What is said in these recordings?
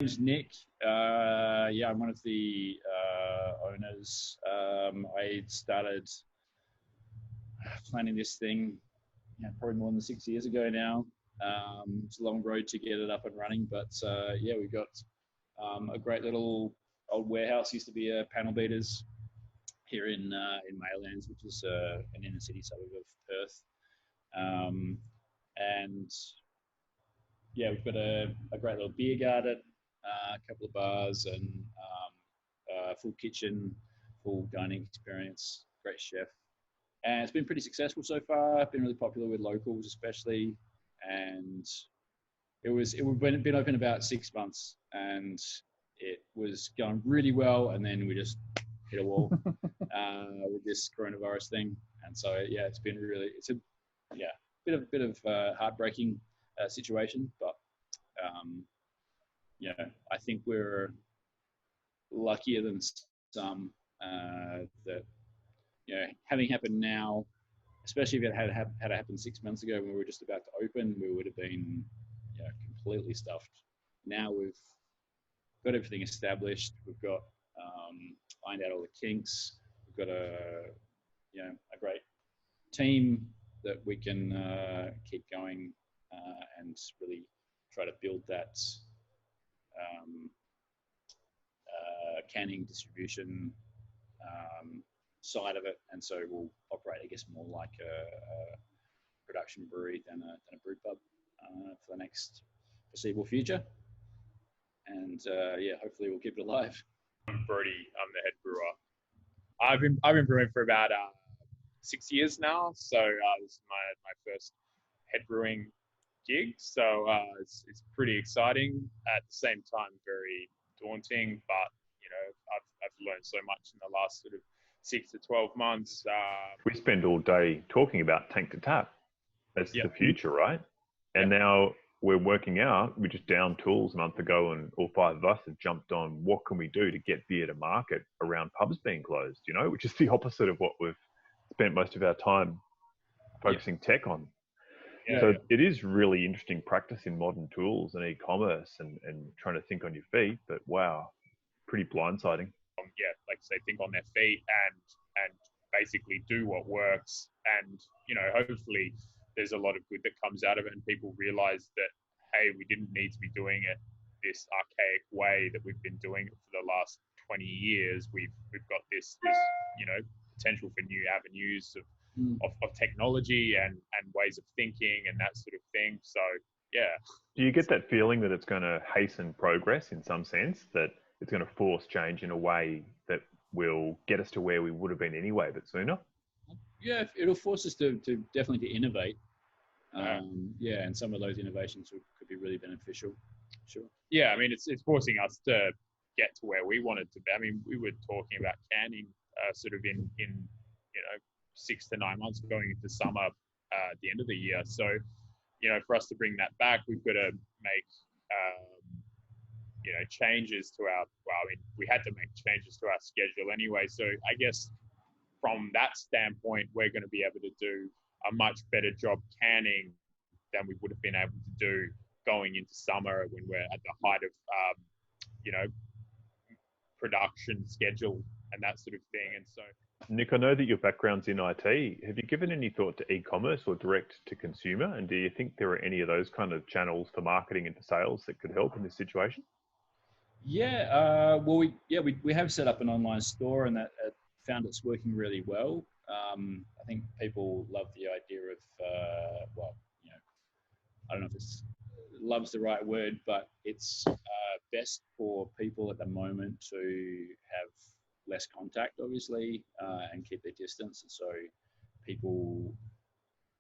name's Nick. Yeah, I'm one of the owners. I started planning this thing, probably more than 6 years ago now. It's a long road to get it up and running, but yeah, we've got a great little old warehouse. Used to be a panel beaters here in Maylands, which is an inner city suburb of Perth. And yeah, we've got a great little beer garden, a couple of bars, and full kitchen, full dining experience. Great chef, and it's been pretty successful so far. Been really popular with locals, especially, and we've been open about 6 months, and it was going really well, and then we just hit a wall with this coronavirus thing, and so yeah, it's a bit of heartbreaking situation, but I think we're luckier than some that having happened now, especially if it had happened 6 months ago when we were just about to open, we would have been completely stuffed. Now we've got everything established. We've got ironed out all the kinks. We've got a great team that we can keep going and really try to build that canning distribution side of it, and so we'll operate, I guess, more like a production brewery than a brew pub for the next foreseeable future. And hopefully we'll keep it alive. I'm Brody. I'm the head brewer. I've been brewing for about 6 years now, so this is my first head brewing gig. So it's pretty exciting. At the same time, very daunting. But I've learned so much in the last sort of 6 to 12 months. We spend all day talking about tank to tap. That's the future, right? And now we're working out. We just downed tools a month ago, and all 5 of us have jumped on what can we do to get beer to market around pubs being closed, which is the opposite of what we've spent most of our time focusing tech on. So it is really interesting practice in modern tools and e-commerce and trying to think on your feet, but wow, pretty blindsiding. Like I say, think on their feet and basically do what works. And, hopefully there's a lot of good that comes out of it, and people realize that, hey, we didn't need to be doing it this archaic way that we've been doing it for the last 20 years. We've got this potential for new avenues of technology and ways of thinking and that sort of thing. So, yeah. Do you get that feeling that it's going to hasten progress in some sense, that it's going to force change in a way that will get us to where we would have been anyway, but sooner? Yeah, it'll force us to definitely to innovate. And some of those innovations could be really beneficial. Sure. Yeah, I mean, it's forcing us to get to where we wanted to be. I mean, we were talking about canning sort of in 6 to 9 months going into summer at the end of the year. So, for us to bring that back, we've got to make changes to we had to make changes to our schedule anyway. So I guess from that standpoint, we're going to be able to do a much better job canning than we would have been able to do going into summer when we're at the height of, production schedule and that sort of thing. And so, Nick, I know that your background's in IT. Have you given any thought to e-commerce or direct to consumer? And do you think there are any of those kind of channels for marketing and for sales that could help in this situation? Yeah, we have set up an online store, and that found it's working really well. I think people love the idea of, I don't know if it's love's the right word, but it's best for people at the moment to have less contact, obviously, and keep their distance. And so people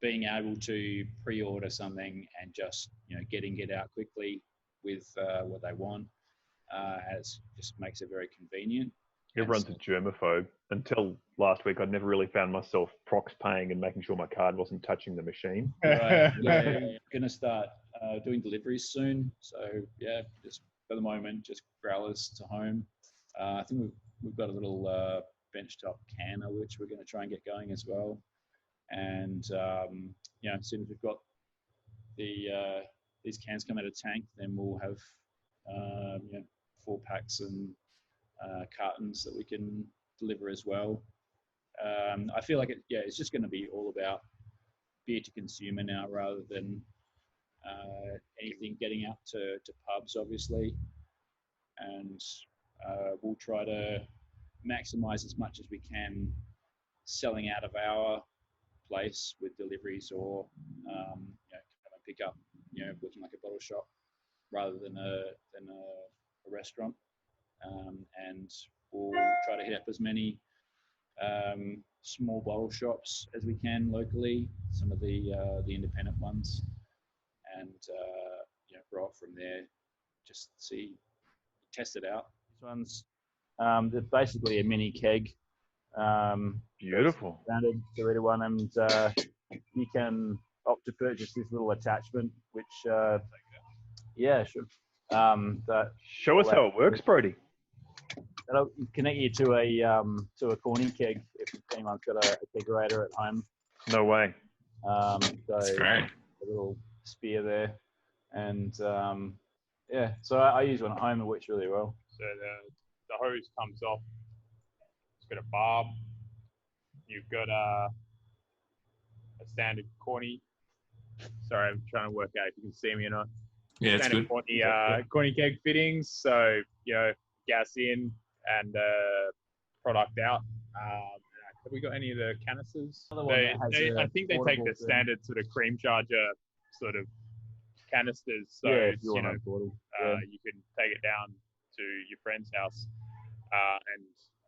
being able to pre-order something and just, getting it out quickly with what they want, just makes it very convenient. Everyone's a germaphobe. Until last week, I'd never really found myself prox paying and making sure my card wasn't touching the machine. Right. Yeah, going to start doing deliveries soon. So yeah, just for the moment, just growlers to home. I think we've got a little benchtop canner which we're going to try and get going as well. And as soon as we've got these cans come out of tank, then we'll have you know, 4-packs and cartons that we can deliver as well. I feel like it's just going to be all about beer to consumer now rather than anything getting out to pubs, obviously. And we'll try to maximize as much as we can selling out of our place with deliveries or you know, come and pick up, you know, looking like a bottle shop rather than a restaurant. And we'll try to hit up as many small bottle shops as we can locally, some of the independent ones, and you know, grow up from there. Just test it out. These ones, they're basically a mini keg. Beautiful. Standard 3-to-1, and you can opt to purchase this little attachment, which yeah, sure. Show us how it works, Brody. That'll connect you to a corny keg if anyone's got a kegerator at home. No way. So That's great. a little spear there, and yeah. So I use one at home. It works really well. So the hose comes off. It's got a barb. You've got a standard corny. Sorry, I'm trying to work out if you can see me or not. Yeah, it's Standard good. corny keg fittings. So, you know, gas in and product out. Have we got any of the canisters? I think they take the standard sort of cream charger sort of canisters. So, yeah, if you know, yeah. you can take it down to your friend's house and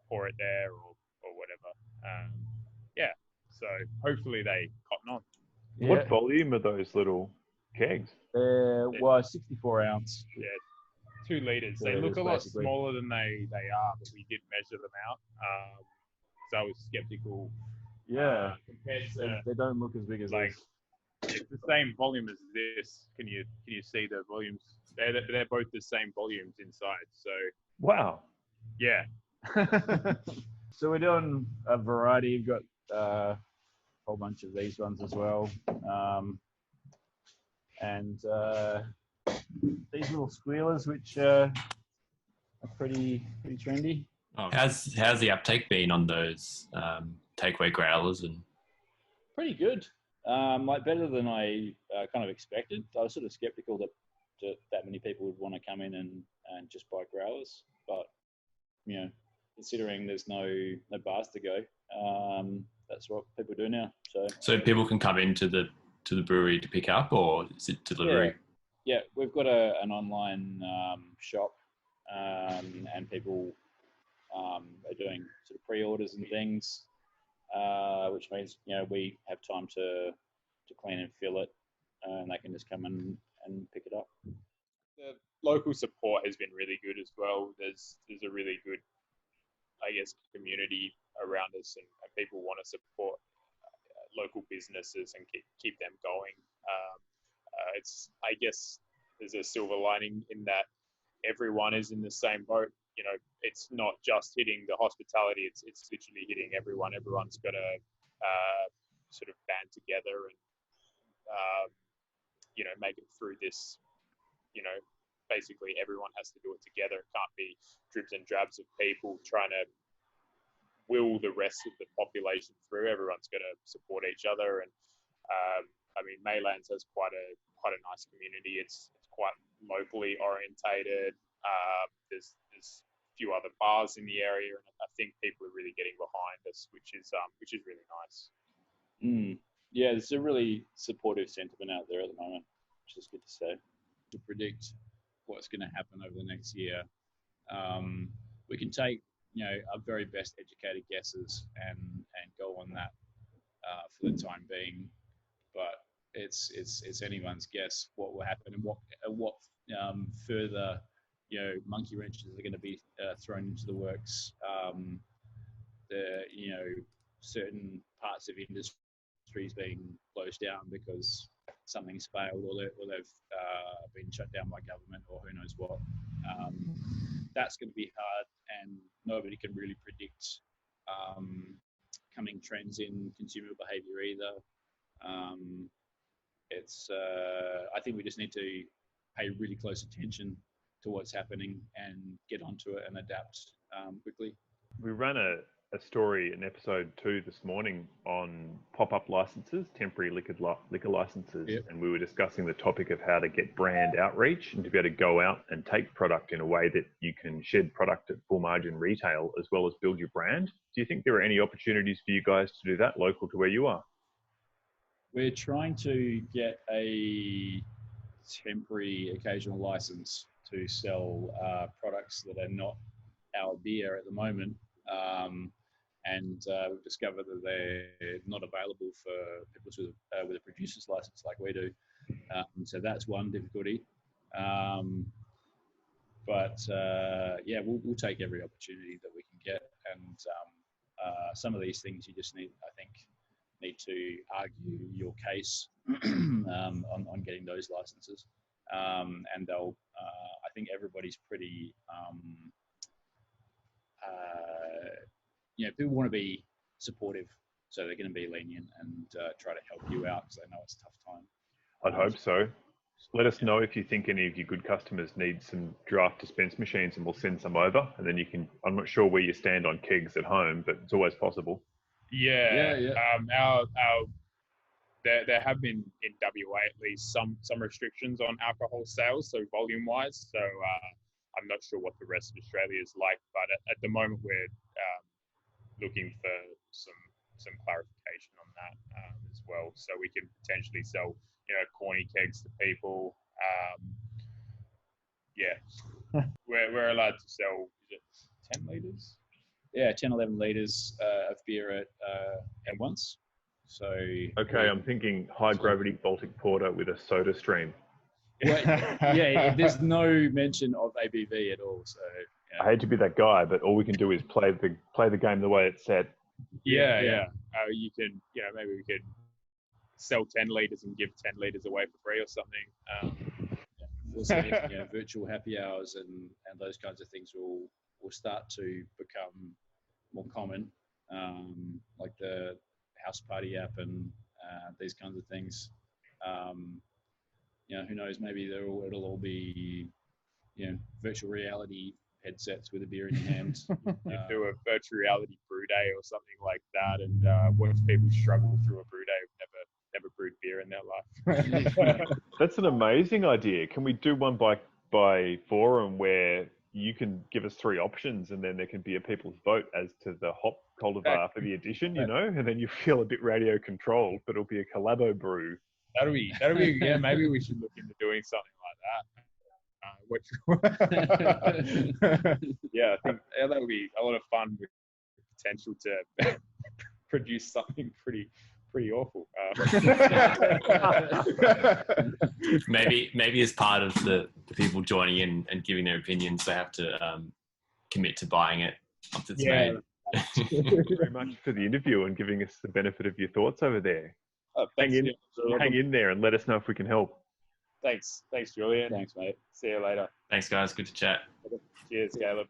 pour it there or whatever. Yeah, so hopefully they cotton on. Yeah. What volume are those little kegs? Well, 64 ounce. Yeah, 2 liters. They look a lot smaller than they are, but we did measure them out. So I was skeptical. Yeah, Compared to, they don't look as big as like, it's the same volume as this. Can you see the volumes? They're both the same volumes inside. So Wow. yeah. So we're doing a variety. We've got a whole bunch of these ones as well, and these little squealers, which are pretty trendy. Oh, how's the uptake been on those takeaway growlers? And Pretty good. Like better than I kind of expected. I was sort of skeptical that many people would want to come in and just buy growlers, but you know, considering there's no bars to go, that's what people do now. So people can come into the brewery to pick up, or is it delivery? Yeah, we've got an online shop, and people are doing sort of pre-orders and things, which means, you know, we have time to clean and fill it, and they can just come in and pick it up. The local support has been really good as well. There's a really good, I guess, community around us, and people want to support local businesses and keep them going. I guess there's a silver lining in that everyone is in the same boat. You know, it's not just hitting the hospitality; it's literally hitting everyone. Everyone's got to sort of band together and you know, make it through this. You know, basically everyone has to do it together. It can't be dribs and drabs of people trying to will the rest of the population through. Everyone's got to support each other, and I mean, Maylands has quite a nice community. It's quite locally orientated. There's a few other bars in the area, and I think people are really getting behind us, which is really nice. Yeah, there's a really supportive sentiment out there at the moment, which is good to see. To predict what's going to happen over the next year, we can take, you know, our very best educated guesses and go on that for the time being, but it's anyone's guess what will happen and what further, you know, monkey wrenches are going to be thrown into the works. You know, certain parts of industries being closed down because something's failed, or they've been shut down by government, or who knows what. That's going to be hard, and nobody can really predict coming trends in consumer behaviour either. I think we just need to pay really close attention to what's happening and get onto it and adapt quickly. We ran a story in episode 2 this morning on pop-up licenses, temporary liquor licenses, Yep. and we were discussing the topic of how to get brand outreach and to be able to go out and take product in a way that you can shed product at full margin retail as well as build your brand. Do you think there are any opportunities for you guys to do that local to where you are? We're trying to get a temporary occasional license to sell products that are not our beer at the moment. And we've discovered that they're not available for people with a producer's license like we do. So that's one difficulty. But we'll take every opportunity that we can get. And some of these things you just need to argue your case on getting those licenses. And they'll, I think everybody's pretty, people want to be supportive, so they're going to be lenient and try to help you out because they know it's a tough time. I'd hope so. Let us know if you think any of your good customers need some draft dispense machines, and we'll send some over. And then you can, I'm not sure where you stand on kegs at home, but it's always possible. Yeah. There have been in WA at least some restrictions on alcohol sales, so volume wise. So I'm not sure what the rest of Australia is like, but at the moment we're looking for some clarification on that as well, so we can potentially sell corny kegs to people. We're allowed to sell, is it 10 litres? Yeah, 10, 11 litres of beer at once. So okay, I'm thinking high gravity Baltic porter with a soda stream. There's no mention of ABV at all. So I hate to be that guy, but all we can do is play the game the way it's set. Yeah. You can, maybe we could sell 10 litres and give 10 litres away for free or something. Also, virtual happy hours and those kinds of things will start to become more common, like the house party app and these kinds of things. Who knows? Maybe it'll all be virtual reality headsets with a beer in your hand. You do a virtual reality brew day or something like that, and watch people struggle through a brew day who've never brewed beer in their life. That's an amazing idea. Can we do one by forum where you can give us 3 options and then there can be a people's vote as to the hop cultivar for the edition, and then you feel a bit radio controlled, but it'll be a collabo brew. That'll be maybe we should look into doing something like that. Yeah, I think that would be a lot of fun with potential to produce something pretty awful. Maybe as part of the people joining in and giving their opinions, they have to commit to buying it once it's made. Thank you very much for the interview and giving us the benefit of your thoughts over there. Hang in there and let us know if we can help. Thanks, Julian. Thanks, mate. See you later. Thanks, guys. Good to chat. Cheers, Caleb.